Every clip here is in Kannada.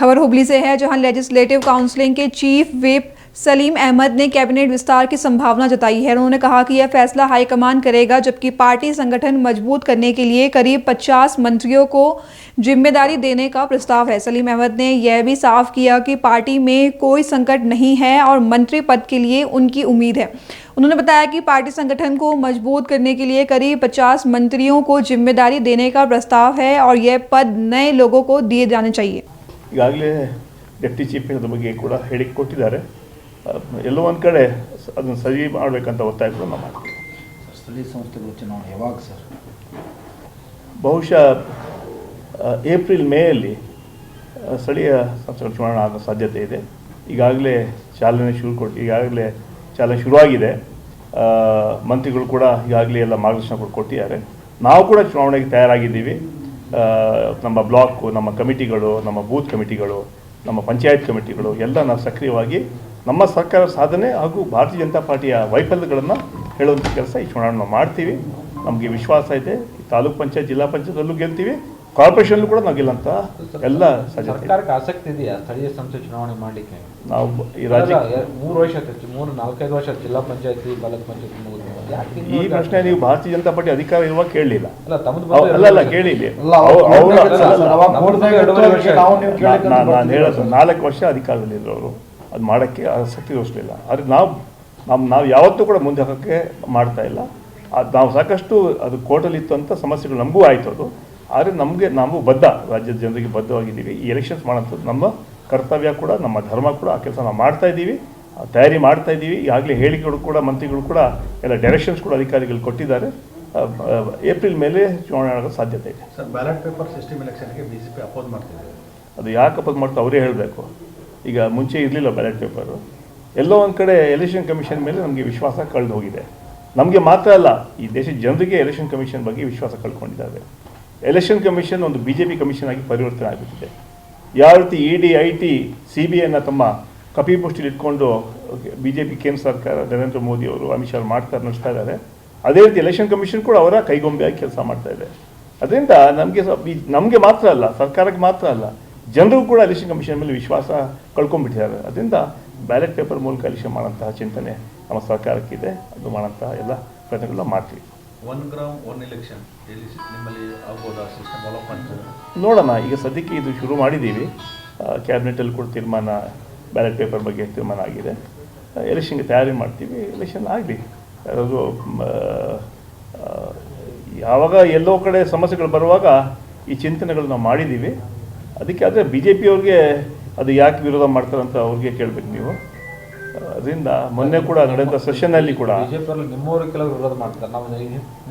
खबर हुबली से है, जहां लेजिस्लेटिव काउंसिलिंग के चीफ व्हिप सलीम अहमद ने कैबिनेट विस्तार की संभावना जताई है। उन्होंने कहा कि यह फैसला हाईकमान करेगा, जबकि पार्टी संगठन मजबूत करने के लिए करीब 50 मंत्रियों को जिम्मेदारी देने का प्रस्ताव है। सलीम अहमद ने यह भी साफ किया कि पार्टी में कोई संकट नहीं है और मंत्री पद के लिए उनकी उम्मीद है। उन्होंने बताया कि पार्टी संगठन को मजबूत करने के लिए करीब 50 मंत्रियों को जिम्मेदारी देने का प्रस्ताव है और यह पद नए लोगों को दिए जाने चाहिए। ಈಗಾಗಲೇ ಡೆಪ್ಟಿ ಚೀಫ್ ಮಿನಿಸ್ಟರ್ ಬಗ್ಗೆ ಕೂಡ ಹೇಳಿಕೆ ಕೊಟ್ಟಿದ್ದಾರೆ. ಎಲ್ಲೋ ಒಂದು ಕಡೆ ಅದನ್ನು ಸರಿ ಮಾಡಬೇಕಂತ ಒತ್ತಾಯ ಕೂಡ ನಾವು ಮಾಡ್ತೀವಿ. ಸ್ಥಳೀಯ ಸಂಸ್ಥೆಗಳ ಚುನಾವಣೆ ಯಾವಾಗ ಸರ್? ಬಹುಶಃ ಏಪ್ರಿಲ್ ಮೇಯಲ್ಲಿ ಸ್ಥಳೀಯ ಸಂಸ್ಥೆಗಳ ಚುನಾವಣೆ ಆಗೋ ಸಾಧ್ಯತೆ ಇದೆ. ಈಗಾಗಲೇ ಚಾಲನೆ ಶುರುವಾಗಿದೆ. ಮಂತ್ರಿಗಳು ಕೂಡ ಈಗಾಗಲೇ ಎಲ್ಲ ಮಾರ್ಗದರ್ಶನ ಕೊಟ್ಟಿದ್ದಾರೆ. ನಾವು ಕೂಡ ಚುನಾವಣೆಗೆ ತಯಾರಾಗಿದ್ದೀವಿ. ನಮ್ಮ ಬ್ಲಾಕು, ನಮ್ಮ ಕಮಿಟಿಗಳು, ನಮ್ಮ ಬೂತ್ ಕಮಿಟಿಗಳು, ನಮ್ಮ ಪಂಚಾಯತ್ ಕಮಿಟಿಗಳು ಎಲ್ಲ ನಾವು ಸಕ್ರಿಯವಾಗಿ ನಮ್ಮ ಸರ್ಕಾರ ಸಾಧನೆ ಹಾಗೂ ಭಾರತೀಯ ಜನತಾ ಪಾರ್ಟಿಯ ವೈಫಲ್ಯಗಳನ್ನು ಹೇಳುವಂಥ ಕೆಲಸ ಈ ಚುನಾವಣೆ ಮಾಡ್ತೀವಿ. ನಮಗೆ ವಿಶ್ವಾಸ ಇದೆ. ತಾಲೂಕು ಪಂಚಾಯತ್, ಜಿಲ್ಲಾ ಪಂಚಾಯತಲ್ಲೂ ಗೆಲ್ತೀವಿ, ಕಾರ್ಪೊರೇಷನ್ಲೂ ಕೂಡ ನಾವು ಗೆಲ್ಲಂತ ಎಲ್ಲ ಸಾಧ್ಯತೆ. ಸರ್ಕಾರಕ್ಕೆ ಆಸಕ್ತಿ ಇದೆಯಾ ಸ್ಥಳೀಯ ಸಂಸ್ಥೆ ಚುನಾವಣೆ ಮಾಡಲಿಕ್ಕೆ? ನಾವು ಈ ರಾಜ್ಯಕ್ಕೆ 3-4-5 ವರ್ಷ ಜಿಲ್ಲಾ ಪಂಚಾಯತಿ, ತಾಲೂಕು ಪಂಚಾಯತಿ ಈ ಪ್ರಶ್ನೆ ನೀವು ಭಾರತೀಯ ಜನತಾ ಪಾರ್ಟಿ ಅಧಿಕಾರ ಇರುವಾಗ ಕೇಳಲಿಲ್ಲ. ಅಲ್ಲ ಕೇಳಿಲ್ಲ. ನಾನು ಹೇಳೋದು 4 ವರ್ಷ ಅಧಿಕಾರದಲ್ಲಿದ್ದರು ಅವರು. ಅದು ಮಾಡೋಕ್ಕೆ ಆಸಕ್ತಿ ತೋರಿಸಲಿಲ್ಲ. ಆದರೆ ನಾವು ಯಾವತ್ತೂ ಕೂಡ ಮುಂದೆ ಹಾಕೋಕ್ಕೆ ಮಾಡ್ತಾ ಇಲ್ಲ. ನಾವು ಸಾಕಷ್ಟು ಅದು ಕೋರ್ಟಲ್ಲಿತ್ತು ಅಂತ ಸಮಸ್ಯೆಗಳು ನಮಗೂ ಆಯಿತು. ಅದು ಆದರೆ ನಾವು ರಾಜ್ಯದ ಜನರಿಗೆ ಬದ್ಧವಾಗಿದ್ದೀವಿ. ಈ ಎಲೆಕ್ಷನ್ಸ್ ಮಾಡೋಂಥದ್ದು ನಮ್ಮ ಕರ್ತವ್ಯ ಕೂಡ, ನಮ್ಮ ಧರ್ಮ ಕೂಡ. ಆ ಕೆಲಸ ನಾವು ಮಾಡ್ತಾಯಿದ್ದೀವಿ, ತಯಾರಿ ಮಾಡ್ತಾಯಿದ್ದೀವಿ. ಈಗಾಗಲೇ ಹೇಳಿಕೆಗಳು ಕೂಡ, ಮಂತ್ರಿಗಳು ಕೂಡ ಎಲ್ಲ ಡೈರೆಕ್ಷನ್ಸ್ ಕೂಡ ಅಧಿಕಾರಿಗಳು ಕೊಟ್ಟಿದ್ದಾರೆ. ಏಪ್ರಿಲ್ ಮೇಲೆ ಚುನಾವಣೆ ಆಗೋ ಸಾಧ್ಯತೆ ಇದೆ. ಸರ್, ಬ್ಯಾಲೆಟ್ ಪೇಪರ್ ಸಿಸ್ಟಮ್ ಎಲೆಕ್ಷನ್ಗೆ BJP ಅಪೋಸ್ ಮಾಡ್ತಿದ್ದಾರೆ. ಅದು ಯಾಕೆ ಅಪೋಸ್ ಮಾಡ್ತಾ ಅವರೇ ಹೇಳಬೇಕು. ಈಗ ಮುಂಚೆ ಇರಲಿಲ್ಲ ಬ್ಯಾಲೆಟ್ ಪೇಪರು. ಎಲ್ಲೋ ಒಂದು ಕಡೆ ಎಲೆಕ್ಷನ್ ಕಮಿಷನ್ ಮೇಲೆ ನಮಗೆ ವಿಶ್ವಾಸ ಕಳೆದು ಹೋಗಿದೆ. ನಮಗೆ ಮಾತ್ರ ಅಲ್ಲ, ಈ ದೇಶದ ಜನರಿಗೆ ಎಲೆಕ್ಷನ್ ಕಮಿಷನ್ ಬಗ್ಗೆ ವಿಶ್ವಾಸ ಕಳ್ಕೊಂಡಿದ್ದಾರೆ. ಎಲೆಕ್ಷನ್ ಕಮಿಷನ್ ಒಂದು BJP ಕಮಿಷನ್ ಆಗಿ ಪರಿವರ್ತನೆ ಆಗುತ್ತಿದೆ. ಯಾವ ರೀತಿ ED, IT, CBIನ ತಮ್ಮ ಕಪಿಮುಷ್ಟಿಲಿ ಇಟ್ಕೊಂಡು BJP ಕೇಂದ್ರ ಸರ್ಕಾರ, ನರೇಂದ್ರ ಮೋದಿ ಅವರು, ಅಮಿತ್ ಶಾ ನಡೆಸ್ತಾ ಇದ್ದಾರೆ, ಅದೇ ರೀತಿ ಎಲೆಕ್ಷನ್ ಕಮಿಷನ್ ಕೂಡ ಅವರ ಕೈಗೊಂಬೆಯಾಗಿ ಕೆಲಸ ಮಾಡ್ತಾ ಇದೆ. ಅದರಿಂದ ನಮಗೆ ಮಾತ್ರ ಅಲ್ಲ, ಸರ್ಕಾರಕ್ಕೆ ಮಾತ್ರ ಅಲ್ಲ, ಜನರು ಕೂಡ ಎಲೆಕ್ಷನ್ ಕಮಿಷನ್ ಮೇಲೆ ವಿಶ್ವಾಸ ಕಳ್ಕೊಂಡ್ಬಿಟ್ಟಿದ್ದಾರೆ. ಅದರಿಂದ ಬ್ಯಾಲೆಟ್ ಪೇಪರ್ ಮೂಲಕ ಎಲೆಕ್ಷನ್ ಮಾಡೋಂತಹ ಚಿಂತನೆ ನಮ್ಮ ಸರ್ಕಾರಕ್ಕಿದೆ. ಅದು ಮಾಡೋಂತಹ ಎಲ್ಲ ಪ್ರಯತ್ನಗಳನ್ನ ಮಾಡ್ತೀವಿ. 1 ಗ್ರಾಮ್ 1 ಎಲೆಕ್ಷನ್ ನಿಮ್ಮಲ್ಲಿ ಆಗ್ಬೋದಾ ಸಿಸ್ಟಮ್ ಡೆವಲಪ್ಮೆಂಟ್? ನೋಡೋಣ. ಈಗ ಸದ್ಯಕ್ಕೆ ಇದು ಶುರು ಮಾಡಿದ್ದೀವಿ. ಕ್ಯಾಬಿನೆಟಲ್ಲಿ ಕೂಡ ತೀರ್ಮಾನ, ಬ್ಯಾಲೆಟ್ ಪೇಪರ್ ಬಗ್ಗೆ ತೀರ್ಮಾನ ಆಗಿದೆ. ಎಲೆಕ್ಷನ್ಗೆ ತಯಾರಿ ಮಾಡ್ತೀವಿ. ಎಲೆಕ್ಷನ್ ಆಗಲಿ. ಅದು ಯಾವಾಗ ಎಲ್ಲೋ ಕಡೆ ಸಮಸ್ಯೆಗಳು ಬರುವಾಗ ಈ ಚಿಂತನೆಗಳು ನಾವು ಮಾಡಿದ್ದೀವಿ. ಅದಕ್ಕೆ ಆದರೆ BJP ಅವ್ರಿಗೆ ಅದು ಯಾಕೆ ವಿರೋಧ ಮಾಡ್ತಾರಂತ ಅವ್ರಿಗೆ ಕೇಳಬೇಕು ನೀವು. ಅದರಿಂದ ಮೊನ್ನೆ ಕೂಡ ನಡೆದ ಸೆಷನ್ನಲ್ಲಿ ಕೂಡ ಬಿಜೆಪಿ ನಿಮ್ಮವರು ಕೆಲವರು ವಿರೋಧ ಮಾಡ್ತಾರೆ, ನಾವು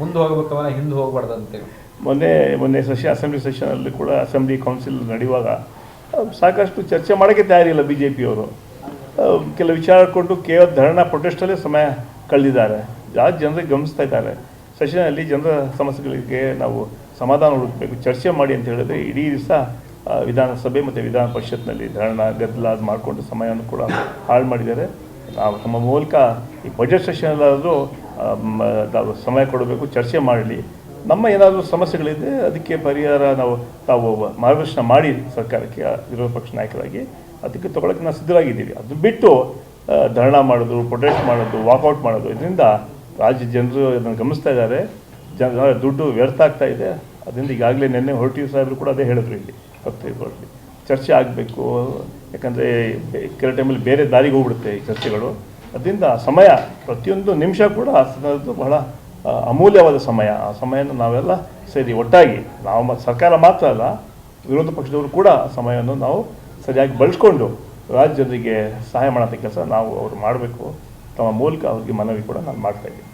ಮುಂದೆ ಹೋಗಬೇಕಲ್ಲ ಹಿಂದೆ ಹೋಗಬಾರ್ದು ಅಂತೇಳಿ. ಮೊನ್ನೆ ಅಸೆಂಬ್ಲಿ ಸೆಷನಲ್ಲಿ ಕೂಡ ಅಸೆಂಬ್ಲಿ ಕೌನ್ಸಿಲ್ ನಡೆಯುವಾಗ ಸಾಕಷ್ಟು ಚರ್ಚೆ ಮಾಡೋಕ್ಕೆ ತಯಾರಿಲ್ಲ BJPಯವರು. ಕೆಲವು ವಿಚಾರ ಕೊಟ್ಟು ಕೇವಲ ಧರಣ ಪ್ರೊಟೆಸ್ಟಲ್ಲೇ ಸಮಯ ಕಳೆದಿದ್ದಾರೆ. ಜನರಿಗೆ ಗಮನಿಸ್ತಾ ಇದ್ದಾರೆ. ಸೆಷನಲ್ಲಿ ಜನರ ಸಮಸ್ಯೆಗಳಿಗೆ ನಾವು ಸಮಾಧಾನ ಹುಡುಕಬೇಕು, ಚರ್ಚೆ ಮಾಡಿ ಅಂತ ಹೇಳಿದ್ರೆ ಇಡೀ ದಿವಸ ವಿಧಾನಸಭೆ ಮತ್ತು ವಿಧಾನ ಪರಿಷತ್ನಲ್ಲಿ ಧರಣ ಗದ್ದಲ ಮಾಡಿಕೊಂಡು ಸಮಯವನ್ನು ಕೂಡ ಹಾಳು ಮಾಡಿದ್ದಾರೆ. ನಾವು ನಮ್ಮ ಮೂಲಕ ಈ ಬಜೆಟ್ ಸೆಷನಲ್ಲಾದರೂ ಸಮಯ ಕೊಡಬೇಕು, ಚರ್ಚೆ ಮಾಡಲಿ. ನಮ್ಮ ಏನಾದರೂ ಸಮಸ್ಯೆಗಳಿದೆ ಅದಕ್ಕೆ ಪರಿಹಾರ ತಾವು ಮಾರ್ಗದರ್ಶನ ಮಾಡಿ ಸರ್ಕಾರಕ್ಕೆ, ವಿರೋಧ ಪಕ್ಷ ನಾಯಕರಾಗಿ ಅದಕ್ಕೆ ತೊಗೊಳಕ್ಕೆ ನಾವು ಸಿದ್ಧರಾಗಿದ್ದೀವಿ. ಅದು ಬಿಟ್ಟು ಧರಣ ಮಾಡೋದು, ಪ್ರೊಟೆಸ್ಟ್ ಮಾಡೋದು, ವಾಕೌಟ್ ಮಾಡೋದು, ಇದರಿಂದ ರಾಜ್ಯ ಜನರು ಅದನ್ನು ಗಮನಿಸ್ತಾ ಇದ್ದಾರೆ. ದುಡ್ಡು ವ್ಯರ್ಥ ಆಗ್ತಾ ಇದೆ. ಅದರಿಂದ ಈಗಾಗಲೇ ನಿನ್ನೆ ಹೊರಟಿ ಸಾಹೇಬರು ಕೂಡ ಅದೇ ಹೇಳಿದ್ರು, ಇಲ್ಲಿ ಹೊರಟಿ ಚರ್ಚೆ ಆಗಬೇಕು. ಯಾಕಂದರೆ ಕೆಲವು ಟೈಮಲ್ಲಿ ಬೇರೆ ದಾರಿಗೆ ಹೋಗ್ಬಿಡುತ್ತೆ ಈ ಚರ್ಚೆಗಳು. ಅದರಿಂದ ಸಮಯ, ಪ್ರತಿಯೊಂದು ನಿಮಿಷ ಕೂಡ ಬಹಳ ಅಮೂಲ್ಯವಾದ ಸಮಯ. ಆ ಸಮಯವನ್ನು ನಾವೆಲ್ಲ ಸೇರಿ ಒಟ್ಟಾಗಿ, ನಾವು ಸರ್ಕಾರ ಮಾತ್ರ ಅಲ್ಲ, ವಿರೋಧ ಪಕ್ಷದವರು ಕೂಡ ಸಮಯವನ್ನು ನಾವು ಸರಿಯಾಗಿ ಬಳಸ್ಕೊಂಡು ರಾಜ್ಯ ಜನರಿಗೆ ಸಹಾಯ ಮಾಡೋಂಥ ಕೆಲಸ ಅವರು ಮಾಡಬೇಕು. ತಮ್ಮ ಮೂಲಕ ಅವ್ರಿಗೆ ಮನವಿ ಕೂಡ ನಾನು ಮಾಡ್ತಾಯಿದ್ದೀನಿ.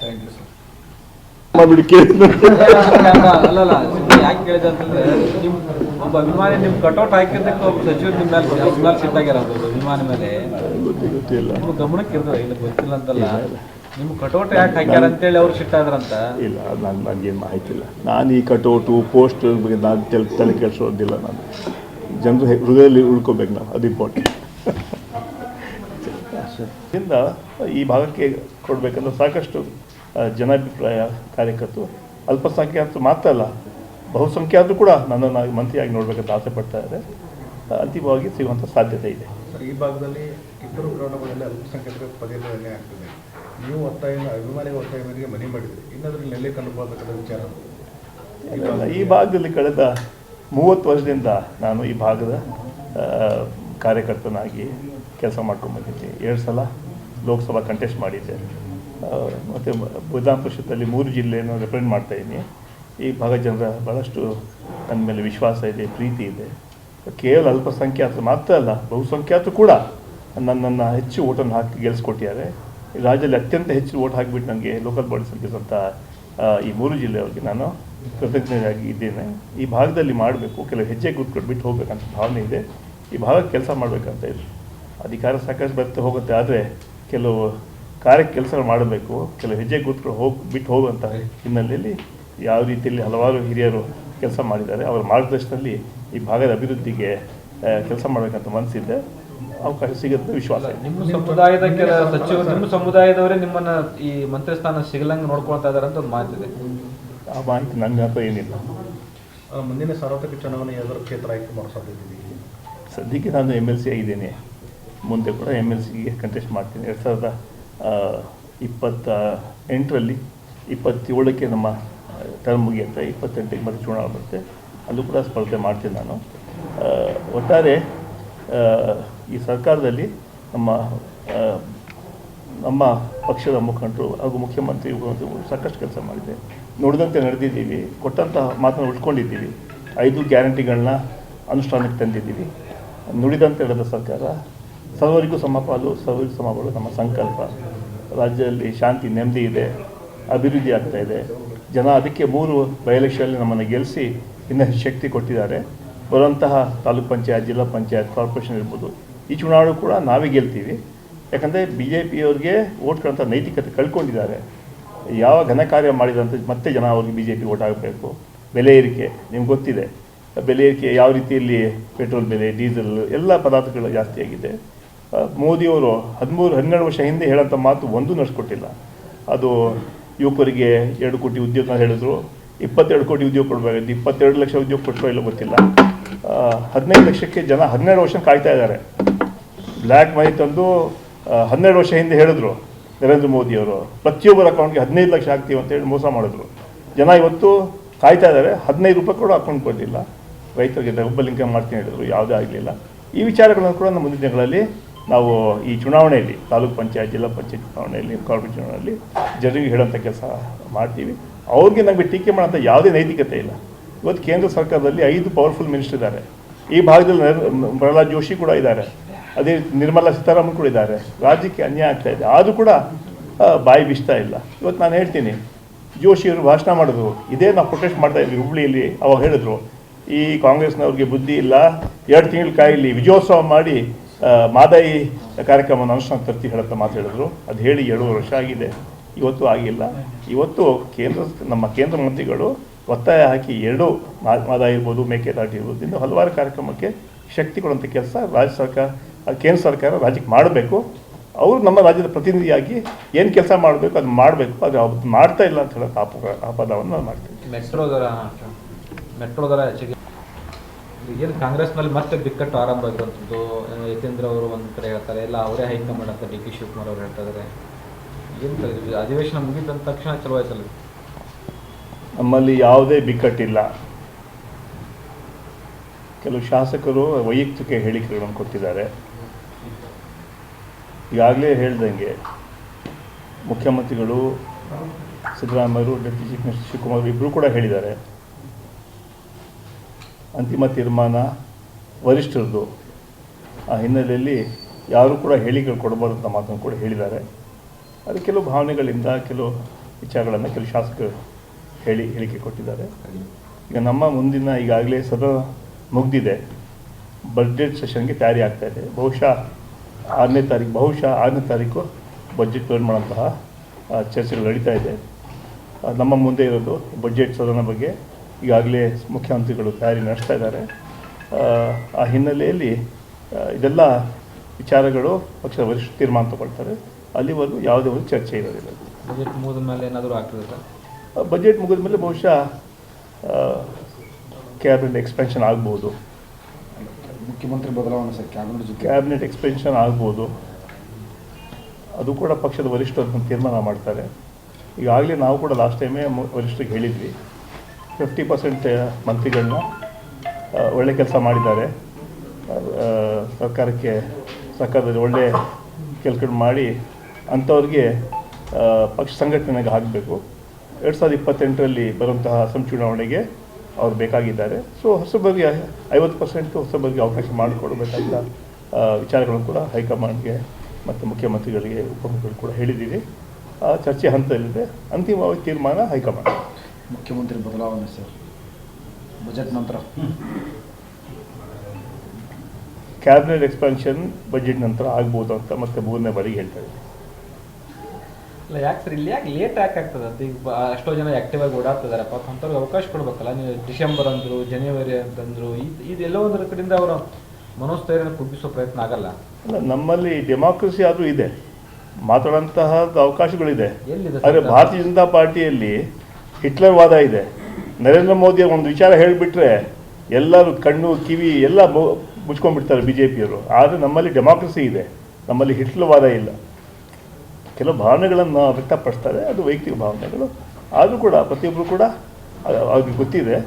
Thank you sir. ಅಲ್ಲಲ್ಲ, ಯಾಕೆ ಕೇಳಿದೆ ಅಂತಂದ್ರೆ, ಒಬ್ಬ ಅಭಿಮಾನಿ ನಿಮ್ಮ ಕಟೌಟ್ ಹಾಕಿದ್ದಕ್ಕೆ ಒಬ್ಬ ಸಚಿವರು ನಿಮ್ಮ ಮೇಲೆ ಸಿಟ್ಟಾಗಿರೋದು ಅಭಿಮಾನಿ ಮೇಲೆ ನಿಮ್ಮ ಗಮನಕ್ಕೆ ಇರ್ತದೆ. ಇಲ್ಲ ಗೊತ್ತಿಲ್ಲ ಅಂತಲ್ಲ, ನಿಮ್ಮ ಕಟೌಟ್ ಯಾಕೆ ಹಾಕ್ಯಾರ ಅಂತೇಳಿ ಅವ್ರು ಸಿಟ್ಟಾದ್ರಂತ. ಇಲ್ಲ, ನನಗೇನು ಮಾಹಿತಿ ಇಲ್ಲ. ನಾನು ಈ ಕಟೌಟು ಪೋಸ್ಟ್ ಬಗ್ಗೆ ನಾನು ತಲೆ ಕೆಡಿಸೋದಿಲ್ಲ. ನಾನು ಜನರು ಹೃದಯದಲ್ಲಿ ಉಳ್ಕೋಬೇಕು, ನಾವು ಅದು ಇಂಪಾರ್ಟೆಂಟ್. ಇದರಿಂದ ಈ ಭಾಗಕ್ಕೆ ಕೊಡಬೇಕಂದ್ರೆ ಸಾಕಷ್ಟು ಜನಾಭಿಪ್ರಾಯ, ಕಾರ್ಯಕರ್ತರು, ಅಲ್ಪಸಂಖ್ಯಾತರು ಮಾತ್ರ ಅಲ್ಲ, ಬಹುಸಂಖ್ಯಾತರು ಕೂಡ ನನ್ನನ್ನು ಮಂತ್ರಿಯಾಗಿ ನೋಡಬೇಕಂತ ಆಸೆ ಪಡ್ತಾ ಇದ್ದಾರೆ. ಅಂತಿಮವಾಗಿ ಸಿಗುವಂಥ ಸಾಧ್ಯತೆ ಇದೆ. ಸರ್, ಈ ಭಾಗದಲ್ಲಿ ಇಬ್ಬರು ಗ್ರೌಂಡ್ಗಳಲ್ಲಿ ಅಲ್ಪಸಂಖ್ಯಾತರ ಪದೇ ಪದೇ ಆಗ್ತದೆ. ನೀವು ಅಭಿಮಾನಿಗಳ ಒತ್ತಾಯ ಮೇರೆಗೆ ಮನೆ ಮಾಡಿದ್ರಿ, ಇನ್ನಾದರೂ ನೆಲೆ ಕಂಡುಕೊಳ್ಬೇಕಾದ ವಿಚಾರ. ಈ ಭಾಗದಲ್ಲಿ ಕಳೆದ 30 ವರ್ಷದಿಂದ ನಾನು ಈ ಭಾಗದ ಕಾರ್ಯಕರ್ತನಾಗಿ ಕೆಲಸ ಮಾಡ್ಕೊಂಡು ಬಂದಿದ್ದೆ. 2 ಸಲ ಲೋಕಸಭಾ ಕಂಟೆಸ್ಟ್ ಮಾಡಿದ್ದೆ ಮತ್ತು ವಿಧಾನ ಪರಿಷತ್ತಲ್ಲಿ 3 ಜಿಲ್ಲೆಯನ್ನು ರೆಪ್ರೆಸೆಂಟ್ ಮಾಡ್ತಾಯಿದ್ದೀನಿ. ಈ ಭಾಗ ಜನರ ಭಾಳಷ್ಟು ನನ್ನ ಮೇಲೆ ವಿಶ್ವಾಸ ಇದೆ, ಪ್ರೀತಿ ಇದೆ. ಕೇವಲ ಅಲ್ಪಸಂಖ್ಯಾತರು ಮಾತ್ರ ಅಲ್ಲ, ಬಹುಸಂಖ್ಯಾತರು ಕೂಡ ನನ್ನನ್ನು ಹೆಚ್ಚು ಓಟನ್ನು ಹಾಕಿ ಗೆಲ್ಲಿಸ್ಕೊಟ್ಟಿದ್ದಾರೆ. ಈ ರಾಜ್ಯದಲ್ಲಿ ಅತ್ಯಂತ ಹೆಚ್ಚು ಓಟ್ ಹಾಕಿಬಿಟ್ಟು ನನಗೆ ಲೋಕಲ್ ಬಾಡಿ ಸಲ್ಲಿಸಿದಂಥ ಈ 3 ಜಿಲ್ಲೆಯವರಿಗೆ ನಾನು ಕೃತಜ್ಞರಾಗಿ ಇದ್ದೇನೆ. ಈ ಭಾಗದಲ್ಲಿ ಮಾಡಬೇಕು, ಕೆಲವು ಹೆಜ್ಜೆ ಗುರುತು ಬಿಟ್ಟು ಹೋಗ್ಬೇಕಂತ ಭಾವನೆ ಇದೆ. ಈ ಭಾಗಕ್ಕೆ ಕೆಲಸ ಮಾಡಬೇಕಂತ ಇದೆ. ಅಧಿಕಾರ ಸಾಕಷ್ಟು ಬರ್ತಾ ಹೋಗುತ್ತೆ, ಆದರೆ ಕೆಲವು ಕಾರ್ಯ ಕೆಲಸಗಳು ಮಾಡಬೇಕು, ಕೆಲವು ಹೆಜ್ಜೆ ಗುರುತುಗಳು ಬಿಟ್ಟು ಹೋಗುವಂಥ ಹಿನ್ನೆಲೆಯಲ್ಲಿ ಯಾವ ರೀತಿಯಲ್ಲಿ ಹಲವಾರು ಹಿರಿಯರು ಕೆಲಸ ಮಾಡಿದ್ದಾರೆ. ಅವರ ಮಾರ್ಗದರ್ಶನದಲ್ಲಿ ಈ ಭಾಗದ ಅಭಿವೃದ್ಧಿಗೆ ಕೆಲಸ ಮಾಡಬೇಕಂತ ಮನಸ್ಸಿದೆ. ಅವಕಾಶ ಸಿಗುತ್ತೆ ವಿಶ್ವಾಸ ಇದೆ. ನಿಮ್ಮ ಸಮುದಾಯದ ಕೆಲ ಸಚಿವರು, ನಿಮ್ಮ ಸಮುದಾಯದವರೇ ನಿಮ್ಮನ್ನ ಈ ಮಂತ್ರಿ ಸ್ಥಾನ ಸಿಗಲಂಗೆ ನೋಡ್ಕೊಳ್ತಾ ಇದ್ದಾರೆ ಅಂತ ಒಂದು ಮಾತಿದೆ. ಆ ಮಾಹಿತಿ ನನಗೆ ಅಂತ ಏನಿಲ್ಲ. ಮುಂದಿನ ಸಾರ್ವತ್ರಿಕ ಚುನಾವಣೆ ಯಾವ್ದಾದ್ರು ಕ್ಷೇತ್ರ ಆಯ್ಕೆ ಮಾಡೋ ಸಾಧ್ಯತೆ ಇದೆ? ಸದ್ಯಕ್ಕೆ ನಾನು MLC ಆಗಿದ್ದೇನೆ. ಮುಂದೆ ಕೂಡ MLCಗೆ ಕಂಟೆಸ್ಟ್ ಮಾಡ್ತೀನಿ. 2028ರಲ್ಲಿ 27ಕ್ಕೆ ನಮ್ಮ ಟರ್ಮ್ ಮುಗಿಯುತ್ತೆ. 28ಕ್ಕೆ ಮತ್ತೆ ಚುನಾವಣೆ ಬರುತ್ತೆ, ಅಲ್ಲೂ ಕೂಡ ಸ್ಪರ್ಧೆ ಮಾಡ್ತೀನಿ ನಾನು. ಒಟ್ಟಾರೆ ಈ ಸರ್ಕಾರದಲ್ಲಿ ನಮ್ಮ ಪಕ್ಷದ ಮುಖಂಡರು ಹಾಗೂ ಮುಖ್ಯಮಂತ್ರಿ ಸಾಕಷ್ಟು ಕೆಲಸ ಮಾಡಿದೆ. ನೋಡಿದಂತೆ ನಡೆದಿದ್ದೀವಿ, ಕೊಟ್ಟಂಥ ಮಾತನ್ನು ಉಳ್ಕೊಂಡಿದ್ದೀವಿ. 5 ಗ್ಯಾರಂಟಿಗಳನ್ನ ಅನುಷ್ಠಾನಕ್ಕೆ ತಂದಿದ್ದೀವಿ. ನುಡಿದಂತೆ ನಡೆದ ಸರ್ಕಾರ. ಸರ್ವರಿಗೂ ಸಮಪಾಲು, ಸರ್ವರಿಗೂ ಸಮಬಾಳು ನಮ್ಮ ಸಂಕಲ್ಪ. ರಾಜ್ಯದಲ್ಲಿ ಶಾಂತಿ ನೆಮ್ಮದಿ ಇದೆ, ಅಭಿವೃದ್ಧಿ ಆಗ್ತಾ ಇದೆ. ಜನ ಅದಕ್ಕೆ 3 ಬೈ ಎಲೆಕ್ಷನಲ್ಲಿ ನಮ್ಮನ್ನು ಗೆಲ್ಲಿಸಿ ಇನ್ನಷ್ಟು ಶಕ್ತಿ ಕೊಟ್ಟಿದ್ದಾರೆ. ಬರುವಂತಹ ತಾಲೂಕ್ ಪಂಚಾಯತ್, ಜಿಲ್ಲಾ ಪಂಚಾಯತ್, ಕಾರ್ಪೊರೇಷನ್ ಇರ್ಬೋದು, ಈ ಚುನಾವಣೆ ಕೂಡ ನಾವೇ ಗೆಲ್ತೀವಿ. ಯಾಕಂದರೆ BJPಯವ್ರಿಗೆ ಓಟ್ ಕೊಡೋಂಥ ನೈತಿಕತೆ ಕಳ್ಕೊಂಡಿದ್ದಾರೆ. ಯಾವ ಘನ ಕಾರ್ಯ ಮಾಡಿದಂಥ ಮತ್ತೆ ಜನ ಅವ್ರಿಗೆ BJP ಓಟ್ ಆಗಬೇಕು. ಬೆಲೆ ಏರಿಕೆ ನಿಮ್ಗೆ ಗೊತ್ತಿದೆ. ಬೆಲೆ ಏರಿಕೆ ಯಾವ ರೀತಿಯಲ್ಲಿ ಪೆಟ್ರೋಲ್ ಬೆಲೆ, ಡೀಸೆಲ್ ಎಲ್ಲ ಪದಾರ್ಥಗಳು ಜಾಸ್ತಿ ಆಗಿದೆ. ಮೋದಿಯವರು 13-12 ವರ್ಷ ಹಿಂದೆ ಹೇಳೋಂಥ ಮಾತು ಒಂದೂ ನಡೆಸ್ಕೊಟ್ಟಿಲ್ಲ. ಅದು ಯುವಕರಿಗೆ 2 ಕೋಟಿ ಉದ್ಯೋಗ ಹೇಳಿದ್ರು, 22 ಕೋಟಿ ಉದ್ಯೋಗ ಕೊಡಬೇಕಾಗಿತ್ತು, 22 ಲಕ್ಷ ಉದ್ಯೋಗ ಕೊಟ್ಟರೋ ಇಲ್ಲ ಗೊತ್ತಿಲ್ಲ. 15 ಲಕ್ಷಕ್ಕೆ ಜನ 12 ವರ್ಷ ಕಾಯ್ತಾ ಇದ್ದಾರೆ. ಬ್ಲ್ಯಾಕ್ ಮನಿ ತಂದು 12 ವರ್ಷ ಹಿಂದೆ ಹೇಳಿದ್ರು ನರೇಂದ್ರ ಮೋದಿಯವರು, ಪ್ರತಿಯೊಬ್ಬರ ಅಕೌಂಟ್ಗೆ 15 ಲಕ್ಷ ಹಾಕ್ತೀವಿ ಅಂತೇಳಿ ಮೋಸ ಮಾಡಿದ್ರು. ಜನ ಇವತ್ತು ಕಾಯ್ತಾ ಇದ್ದಾರೆ. 15 ರೂಪಾಯಿ ಕೂಡ ಅಕೌಂಟ್ ಕೊಡಲಿಲ್ಲ. ರೈತರಿಗೆ ಡಬಲ್ ಇನ್ಕಮ್ ಮಾಡ್ತೀನಿ ಹೇಳಿದ್ರು, ಯಾವುದೇ ಆಗಲಿಲ್ಲ. ಈ ವಿಚಾರಗಳನ್ನು ಕೂಡ ನಮ್ಮ ಮುಂದಿನ ದಿನಗಳಲ್ಲಿ ನಾವು ಈ ಚುನಾವಣೆಯಲ್ಲಿ, ತಾಲೂಕ್ ಪಂಚಾಯತ್, ಜಿಲ್ಲಾ ಪಂಚಾಯತ್ ಚುನಾವಣೆಯಲ್ಲಿ, ಕಾರ್ಪೊರೇಟ್ ಚುನಾವಣೆಯಲ್ಲಿ ಜನರಿಗೆ ಹೇಳೋಂಥ ಕೆಲಸ ಮಾಡ್ತೀವಿ. ಅವ್ರಿಗೆ ನಮಗೆ ಟೀಕೆ ಮಾಡೋಂಥ ಯಾವುದೇ ನೈತಿಕತೆ ಇಲ್ಲ. ಇವತ್ತು ಕೇಂದ್ರ ಸರ್ಕಾರದಲ್ಲಿ 5 ಪವರ್ಫುಲ್ ಮಿನಿಸ್ಟರ್ ಇದ್ದಾರೆ. ಈ ಭಾಗದಲ್ಲಿ ಪ್ರಹ್ಲಾದ್ ಜೋಶಿ ಕೂಡ ಇದ್ದಾರೆ, ಅದೇ ನಿರ್ಮಲಾ ಸೀತಾರಾಮನ್ ಕೂಡ ಇದ್ದಾರೆ. ರಾಜ್ಯಕ್ಕೆ ಅನ್ಯಾಯ ಆಗ್ತಾ ಇದೆ, ಆದರೂ ಕೂಡ ಬಾಯಿ ಬಿಸ್ತಾ ಇಲ್ಲ. ಇವತ್ತು ನಾನು ಹೇಳ್ತೀನಿ, ಜೋಶಿಯವರು ಭಾಷಣ ಮಾಡಿದ್ರು, ಇದೇ ನಾವು ಪ್ರೊಟೆಸ್ಟ್ ಮಾಡ್ತಾ ಇದ್ವಿ ಹುಬ್ಳಿಯಲ್ಲಿ. ಅವಾಗ ಹೇಳಿದ್ರು, ಈ ಕಾಂಗ್ರೆಸ್ನವ್ರಿಗೆ ಬುದ್ಧಿ ಇಲ್ಲ, 2 ತಿಂಗಳು ಕಾಯಿಲಿ ವಿಜಯೋತ್ಸವ ಮಾಡಿ ಮಾದಾಯಿ ಕಾರ್ಯಕ್ರಮವನ್ನು ಅನುಷ್ಠಾನ ತರ್ತಿ ಹೇಳಂತ ಮಾತು ಹೇಳಿದ್ರು. ಅದು ಹೇಳಿ 2 ವರ್ಷ ಆಗಿದೆ, ಇವತ್ತು ಆಗಿಲ್ಲ. ಇವತ್ತು ನಮ್ಮ ಕೇಂದ್ರ ಮಂತ್ರಿಗಳು ಒತ್ತಾಯ ಹಾಕಿ 2 ಮಾದಾಯಿ ಇರ್ಬೋದು, ಮೇಕೆದಾಟು ಇರ್ಬೋದು, ಇನ್ನು ಹಲವಾರು ಕಾರ್ಯಕ್ರಮಕ್ಕೆ ಶಕ್ತಿ ಕೊಡುವಂಥ ಕೆಲಸ ಕೇಂದ್ರ ಸರ್ಕಾರ ರಾಜ್ಯಕ್ಕೆ ಮಾಡಬೇಕು. ಅವರು ನಮ್ಮ ರಾಜ್ಯದ ಪ್ರತಿನಿಧಿಯಾಗಿ ಏನು ಕೆಲಸ ಮಾಡಬೇಕು ಅದು ಮಾಡಬೇಕು. ಆದರೆ ಅವ್ರು ಮಾಡ್ತಾ ಇಲ್ಲ ಅಂತ ಹೇಳೋ ಆಪಾದವನ್ನು ನಾನು ಮಾಡ್ತೀನಿ. ಮೆಟ್ರೋ ದರ ಹೆಚ್ಚಿಗೆ ಏನು ಕಾಂಗ್ರೆಸ್ನಲ್ಲಿ ಮತ್ತೆ ಬಿಕ್ಕಟ್ಟು ಆರಂಭ ಆಗಿರುವಂಥದ್ದು. ಯತೀಂದ್ರ ಅವರು ಒಂದು ಕಡೆ ಹೇಳ್ತಾರೆ, ಎಲ್ಲ ಅವರೇ ಹೈಕಮಾಂಡ್ ಅಂತ DK ಶಿವಕುಮಾರ್ ಅವರು ಹೇಳ್ತಾ ಇದ್ದಾರೆ. ಏನು ಅಧಿವೇಶನ ಮುಗಿದ ತಕ್ಷಣ ಚಲೋ ಆಯ್ತಲ್ಲ? ನಮ್ಮಲ್ಲಿ ಯಾವುದೇ ಬಿಕ್ಕಟ್ಟಿಲ್ಲ. ಕೆಲವು ಶಾಸಕರು ವೈಯಕ್ತಿಕ ಹೇಳಿಕೆಗಳನ್ನು ಕೊಟ್ಟಿದ್ದಾರೆ. ಈಗಾಗಲೇ ಹೇಳ್ದಂಗೆ ಮುಖ್ಯಮಂತ್ರಿಗಳು ಸಿದ್ದರಾಮಯ್ಯರು, ಡೆಪ್ಯೂಟಿ ಚೀಫ್ ಮಿನಿಸ್ಟರ್ ಶಿವಕುಮಾರ್ ಇಬ್ಬರು ಕೂಡ ಹೇಳಿದ್ದಾರೆ, ಅಂತಿಮ ತೀರ್ಮಾನ ವರಿಷ್ಠರದ್ದು. ಆ ಹಿನ್ನೆಲೆಯಲ್ಲಿ ಯಾರೂ ಕೂಡ ಹೇಳಿಕೆಗಳು ಕೊಡಬಾರ್ದಂಥ ಮಾತನ್ನು ಕೂಡ ಹೇಳಿದ್ದಾರೆ. ಅದು ಕೆಲವು ಭಾವನೆಗಳಿಂದ ಕೆಲವು ವಿಚಾರಗಳನ್ನು ಕೆಲವು ಶಾಸಕರು ಹೇಳಿಕೆ ಕೊಟ್ಟಿದ್ದಾರೆ. ಈಗ ನಮ್ಮ ಮುಂದಿನ ಈಗಾಗಲೇ ಸದನ ಮುಗಿದಿದೆ, ಬಜೆಟ್ ಸೆಷನ್ಗೆ ತಯಾರಿ ಆಗ್ತಾಯಿದೆ. ಬಹುಶಃ 6ನೇ ತಾರೀಕು ಬಜೆಟ್ ಪ್ಲಾನ್ ಮಾಡೋಂತಹ ಚರ್ಚೆಗಳು ನಡೀತಾ ಇದೆ. ನಮ್ಮ ಮುಂದೆ ಇರೋದು ಬಜೆಟ್ ಸದನ ಬಗ್ಗೆ ಈಗಾಗಲೇ ಮುಖ್ಯಮಂತ್ರಿಗಳು ತಯಾರಿ ನಡೆಸ್ತಾ ಇದ್ದಾರೆ. ಆ ಹಿನ್ನೆಲೆಯಲ್ಲಿ ಇದೆಲ್ಲ ವಿಚಾರಗಳು ಪಕ್ಷದ ವರಿಷ್ಠ ತೀರ್ಮಾನ ತಗೊಳ್ತಾರೆ. ಅಲ್ಲಿವರೆಗೂ ಯಾವುದೇ ಒಂದು ಚರ್ಚೆ ಇರೋದಿಲ್ಲ. ಬಜೆಟ್ ಮುಗಿದ ಮೇಲೆ ಏನಾದರೂ ಆಗ್ತದೆ? ಬಜೆಟ್ ಮುಗಿದ ಮೇಲೆ ಬಹುಶಃ ಕ್ಯಾಬಿನೆಟ್ ಎಕ್ಸ್ಪೆನ್ಷನ್ ಆಗ್ಬೋದು. ಮುಖ್ಯಮಂತ್ರಿ ಬದಲಾವಣೆ ಸರ್, ಕ್ಯಾಬಿನೆಟ್ ಎಕ್ಸ್ಪೆನ್ಷನ್ ಆಗ್ಬೋದು. ಅದು ಕೂಡ ಪಕ್ಷದ ವರಿಷ್ಠರು ತೀರ್ಮಾನ ಮಾಡ್ತಾರೆ. ಈಗಾಗಲೇ ನಾವು ಕೂಡ ಲಾಸ್ಟ್ ಟೈಮೇ ವರಿಷ್ಠರಿಗೆ ಹೇಳಿದ್ವಿ, 50% ಮಂತ್ರಿಗಳನ್ನ ಒಳ್ಳೆ ಕೆಲಸ ಮಾಡಿದ್ದಾರೆ, ಸರ್ಕಾರದಲ್ಲಿ ಒಳ್ಳೆ ಕೆಲಸ ಮಾಡಿ ಅಂಥವ್ರಿಗೆ ಪಕ್ಷ ಸಂಘಟನೆಗೆ ಹಾಕಬೇಕು. 2028ರಲ್ಲಿ ಬರುವಂತಹ ಅಸೆಂಬ್ಲಿ ಚುನಾವಣೆಗೆ ಅವ್ರು ಬೇಕಾಗಿದ್ದಾರೆ. ಸೊ ಹೊಸಬರಿಗೆ 50% ಹೊಸಬರಿಗೆ ಅವಕಾಶ ಮಾಡಿಕೊಡಬೇಕಂತ ವಿಚಾರಗಳನ್ನು ಕೂಡ ಹೈಕಮಾಂಡ್ಗೆ ಮತ್ತು ಮುಖ್ಯಮಂತ್ರಿಗಳಿಗೆ ಉಪಮುಖ್ಯಮಂತ್ರಿಗಳು ಕೂಡ ಹೇಳಿದ್ದೀವಿ. ಚರ್ಚೆ ಹಂತದಲ್ಲಿದೆ. ಅಂತಿಮವಾಗಿ ತೀರ್ಮಾನ ಹೈಕಮಾಂಡ್. ಮುಖ್ಯಮಂತ್ರಿ ಬದಲಾವಣೆ ಸರ್, ಬಜೆಟ್ ನಂತರ ಕ್ಯಾಬಿನೆಟ್ ಎಕ್ಸ್ಪಾನ್ಷನ್ ಬಜೆಟ್ ನಂತರ ಆಗ್ಬೋದು ಅಂತ ಮತ್ತೆ 3ನೇ ಬಾರಿಗೆ ಹೇಳ್ತಾ ಇದ್ದೀವಿ. ಇಲ್ಲ ಯಾಕೆ ಸರ್, ಇಲ್ಲಿ ಯಾಕೆ ಲೇಟ್ ಯಾಕೆ ಆಗ್ತದೆ ಅಂತ? ಈಗ ಎಷ್ಟೋ ಜನ ಆ್ಯಕ್ಟಿವ್ ಆಗಿ ಓಡಾಡ್ತಿದಾರಪ್ಪ, ಅಂಥವ್ರಿಗೆ ಅವಕಾಶ ಕೊಡ್ಬೇಕಲ್ಲ. ನೀವು ಡಿಸೆಂಬರ್ ಅಂದರು, ಜನವರಿ ಅಂತಂದರು, ಇದೆಲ್ಲೋ ಒಂದರ ಕಡೆಯಿಂದ ಅವರ ಮನೋಸ್ಥೈರ್ಯ ಕುಗ್ಗಿಸೋ ಪ್ರಯತ್ನ ಆಗಲ್ಲ. ಅಲ್ಲ, ನಮ್ಮಲ್ಲಿ ಡೆಮಾಕ್ರಸಿ ಆದರೂ ಇದೆ, ಮಾತಾಡೋಂತಹ ಅವಕಾಶಗಳಿದೆ. ಎಲ್ಲಿದೆ ಆದರೆ ಭಾರತೀಯ ಜನತಾ ಪಾರ್ಟಿಯಲ್ಲಿ ಹಿಟ್ಲರ್ ವಾದ ಇದೆ. ನರೇಂದ್ರ ಮೋದಿ ಒಂದು ವಿಚಾರ ಹೇಳಿಬಿಟ್ರೆ ಎಲ್ಲರೂ ಕಣ್ಣು ಕಿವಿ ಎಲ್ಲ ಮುಚ್ಕೊಂಡ್ಬಿಡ್ತಾರೆ BJPಯವರು. ಆದರೆ ನಮ್ಮಲ್ಲಿ ಡೆಮಾಕ್ರಸಿ ಇದೆ, ನಮ್ಮಲ್ಲಿ ಹಿಟ್ಲರ್ ವಾದ ಇಲ್ಲ. ಕೆಲವು ಭಾವನೆಗಳನ್ನು ವ್ಯಕ್ತಪಡಿಸ್ತಾರೆ, ಅದು ವೈಯಕ್ತಿಕ ಭಾವನೆಗಳು. ಆದರೂ ಕೂಡ ಪ್ರತಿಯೊಬ್ಬರು ಕೂಡ ಅವ್ರಿಗೆ ಗೊತ್ತಿದೆ.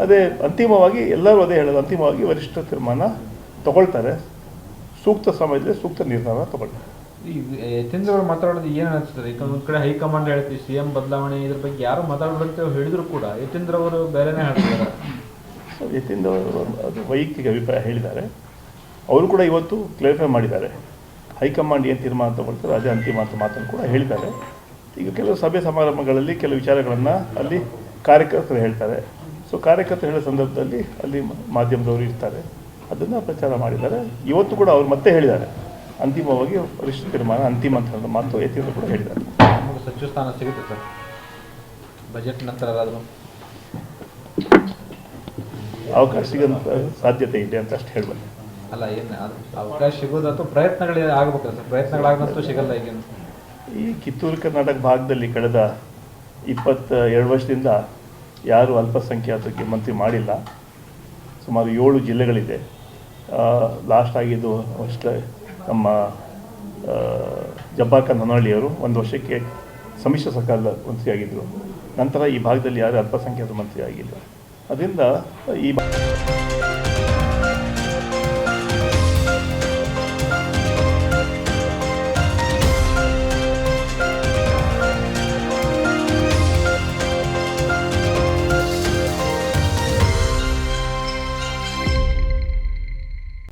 ಅದೇ ಅಂತಿಮವಾಗಿ ಎಲ್ಲರೂ ಅದೇ ಹೇಳೋದು, ಅಂತಿಮವಾಗಿ ವರಿಷ್ಠ ತೀರ್ಮಾನ ತಗೊಳ್ತಾರೆ. ಸೂಕ್ತ ಸಮಯದಲ್ಲಿ ಸೂಕ್ತ ನಿರ್ಧಾರ ತಗೊಳ್ತಾರೆ. ಈ ಯತೀಂದ್ರ ಅವರು ಮಾತಾಡೋದು ಏನು ಅನಿಸ್ತದೆ? ಈಗ ಒಂದು ಕಡೆ ಹೈಕಮಾಂಡ್ ಹೇಳ್ತೀವಿ CM ಬದಲಾವಣೆ, ಇದ್ರ ಬಗ್ಗೆ ಯಾರು ಮಾತಾಡೋದಂತ ಹೇಳಿದ್ರು ಕೂಡ ಯತೀಂದ್ರ ಅವರು ಬೇರೆನೇ ಹೇಳ್ತಿದ್ದಾರೆ. ಸೊ ಯತೀಂದ್ರ ಅವರು ಅದು ವೈಯಕ್ತಿಕ ಅಭಿಪ್ರಾಯ ಹೇಳಿದ್ದಾರೆ. ಅವರು ಕೂಡ ಇವತ್ತು ಕ್ಲಾರಿಫೈ ಮಾಡಿದ್ದಾರೆ, ಹೈಕಮಾಂಡ್ ಏನು ತೀರ್ಮಾನ ತಗೊಳ್ತಾರೆ ಅದೇ ಅಂತಿಮ ಅಂತ ಮಾತನ್ನು ಕೂಡ ಹೇಳಿದ್ದಾರೆ. ಈಗ ಕೆಲವು ಸಭೆ ಸಮಾರಂಭಗಳಲ್ಲಿ ಕೆಲವು ವಿಚಾರಗಳನ್ನು ಅಲ್ಲಿ ಕಾರ್ಯಕರ್ತರು ಹೇಳ್ತಾರೆ. ಸೊ ಕಾರ್ಯಕರ್ತರು ಹೇಳೋ ಸಂದರ್ಭದಲ್ಲಿ ಅಲ್ಲಿ ಮಾಧ್ಯಮದವರು ಇರ್ತಾರೆ, ಅದನ್ನು ಪ್ರಚಾರ ಮಾಡಿದ್ದಾರೆ. ಇವತ್ತು ಕೂಡ ಅವರು ಮತ್ತೆ ಹೇಳಿದ್ದಾರೆ, ಅಂತಿಮವಾಗಿ ವರಿಷ್ಠ ತೀರ್ಮಾನ ಅಂತಿಮ ಅಂತ ಮಾತು ಯತೀಂದ್ರ ಕೂಡ ಹೇಳಿದ್ದಾರೆ. ನಮಗೆ ಸಚಿವ ಸ್ಥಾನ ಸಿಗುತ್ತೆ ಸರ್ ಬಜೆಟ್ ನಂತರ ಅದಾದರೂ? ಅವಕಾಶ ಸಿಗೋಂಥ ಸಾಧ್ಯತೆ ಇದೆ ಅಂತ ಅಷ್ಟು ಹೇಳ್ಬೋದು. ಅಲ್ಲ, ಏನು ಅದು ಅವಕಾಶ ಸಿಗೋದಂತೂ ಪ್ರಯತ್ನಗಳು ಆಗಬೇಕಲ್ಲ ಸರ್, ಪ್ರಯತ್ನಗಳಾಗಂತೂ ಸಿಗಲ್ಲ ಈಗೇನು. ಈ ಕಿತ್ತೂರು ಕರ್ನಾಟಕ ಭಾಗದಲ್ಲಿ ಕಳೆದ 22 ವರ್ಷದಿಂದ ಯಾರೂ ಅಲ್ಪಸಂಖ್ಯಾತರಿಗೆ ಮಂತ್ರಿ ಮಾಡಿಲ್ಲ. ಸುಮಾರು 7 ಜಿಲ್ಲೆಗಳಿದೆ. ಲಾಸ್ಟ್ ಆಗಿದ್ದು ಅಷ್ಟೇ ನಮ್ಮ ಜಬ್ಬಾರ್ ಖಾನ್ ಹೊನ್ನಳ್ಳಿಯವರು 1 ವರ್ಷಕ್ಕೆ ಸಮ್ಮಿಶ್ರ ಸರ್ಕಾರದ ಮಂತ್ರಿ ಆಗಿದ್ದರು. ನಂತರ ಈ ಭಾಗದಲ್ಲಿ ಯಾರು ಅಲ್ಪಸಂಖ್ಯಾತ ಮಂತ್ರಿ ಆಗಿಲ್ಲ. ಅದರಿಂದ ಈ